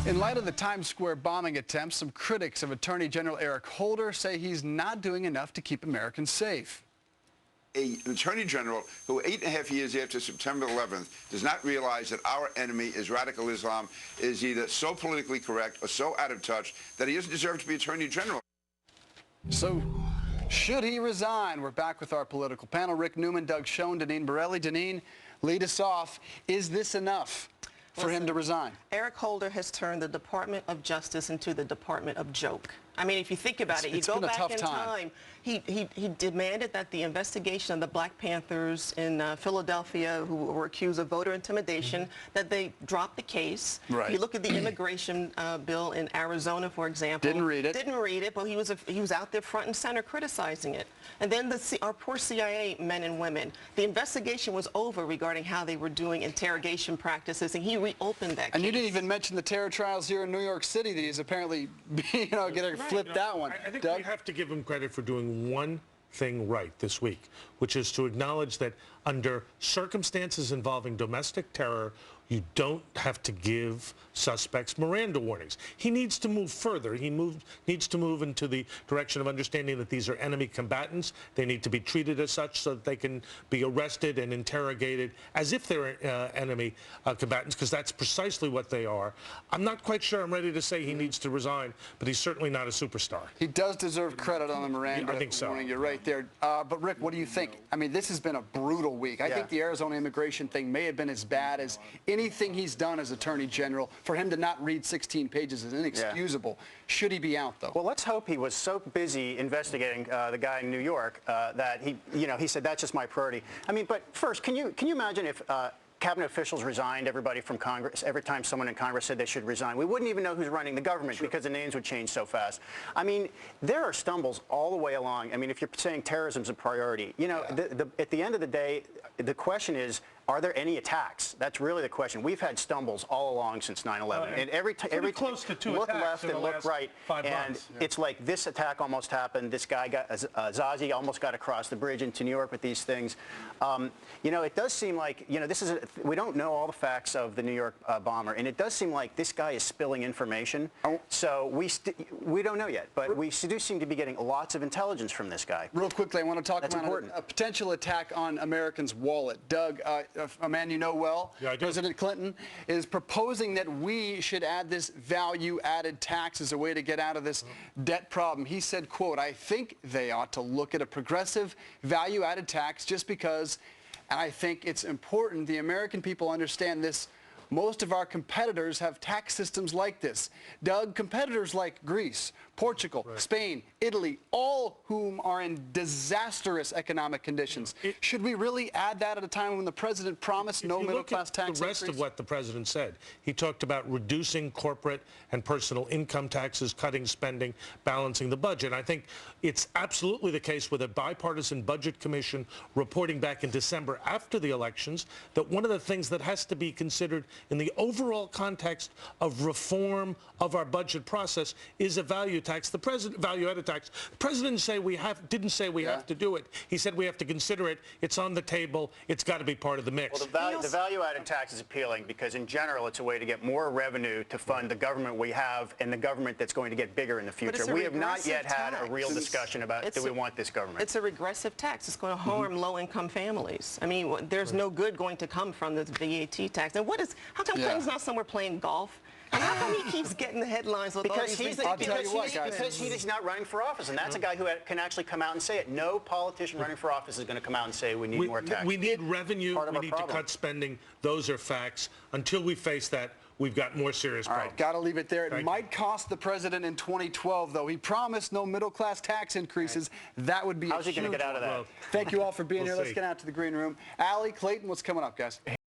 In light of the Times Square bombing attempts, some critics of Attorney General Eric Holder say he's not doing enough to keep Americans safe. An attorney general who 8.5 years after September 11th does not realize that our enemy is radical Islam is either so politically correct or so out of touch that he doesn't deserve to be attorney general. So, should he resign? We're back with our political panel. Rick Newman, Doug Schoen, Deneen Borelli. Deneen, lead us off. Is this enough for him to resign? Eric Holder has turned the Department of Justice into the Department of Joke. I mean, if you think about it, you go back in time, he demanded that the investigation of the Black Panthers in Philadelphia who were accused of voter intimidation, that they drop the case. Right. You look at the immigration bill in Arizona, for example. Didn't read it. Didn't read it, but he was out there front and center criticizing it. And then our poor CIA men and women. The investigation was over regarding how they were doing interrogation practices, and he reopened that case. And you didn't even mention the terror trials here in New York City that he's apparently, getting flipped that one. I think Doug? we have to give him credit for doing one thing right this week, which is to acknowledge that under circumstances involving domestic terror, you don't have to give suspects Miranda warnings. He needs to move further. He needs to move into the direction of understanding that these are enemy combatants. They need to be treated as such so that they can be arrested and interrogated as if they're enemy combatants, because that's precisely what they are. I'm not quite sure I'm ready to say he needs to resign, but he's certainly not a superstar. He does deserve credit on the Miranda. I think so. Warning. You're right there. But Rick, what do you think? I mean, this has been a brutal week. I think the Arizona immigration thing may have been as bad as anything he's done as Attorney General. For him to not read 16 pages is inexcusable. Should he be out, though? Well, let's hope he was so busy investigating the guy in New York that he said, that's just my priority. I mean, but first, can you imagine if cabinet officials resigned, everybody from Congress, every time someone in Congress said they should resign, we wouldn't even know who's running the government because the names would change so fast. I mean, there are stumbles all the way along. I mean, if you're saying terrorism's a priority, at the end of the day, the question is, are there any attacks? That's really the question. We've had stumbles all along since 9/11, and every close to two look attacks left and look right, and it's like this attack almost happened. This guy Zazi almost got across the bridge into New York with these things. It does seem like we don't know all the facts of the New York bomber, and it does seem like this guy is spilling information. So we don't know yet, but we do seem to be getting lots of intelligence from this guy. Real quickly, I want to talk about a potential attack on Americans' wallet. Doug, a man you know well, President Clinton, is proposing that we should add this value-added tax as a way to get out of this debt problem. He said, quote, "I think they ought to look at a progressive value-added tax just because, and I think it's important the American people understand this. Most of our competitors have tax systems like this." Doug, competitors like Greece, Portugal, Spain, Italy, all whom are in disastrous economic conditions. Should we really add that at a time when the president promised no middle-class tax increase? The rest of what the president said, he talked about reducing corporate and personal income taxes, cutting spending, balancing the budget. I think it's absolutely the case with a bipartisan budget commission reporting back in December after the elections that one of the things that has to be considered in the overall context of reform of our budget process is a value tax. The president, value-added tax. The president didn't say we have to do it. He said we have to consider it. It's on the table. It's got to be part of the mix. Well, the value-added tax is appealing because, in general, it's a way to get more revenue to fund the government we have and the government that's going to get bigger in the future. We have not yet had a real discussion about do we want this government. It's a regressive tax. It's going to harm low-income families. I mean, there's no good going to come from this VAT tax. And how come Clinton's not somewhere playing golf? And how come he keeps getting the headlines with all these things? Because he's not running for office, and that's a guy who can actually come out and say it. No politician running for office is going to come out and say we need more tax. We need revenue. We need to cut spending. Those are facts. Until we face that, we've got more serious problems. All right, got to leave it there. It might cost the president in 2012, though. He promised no middle-class tax increases. That would be How's he going to get out of that? Thank you all for being here. Let's get out to the green room. Allie, Clayton, what's coming up, guys?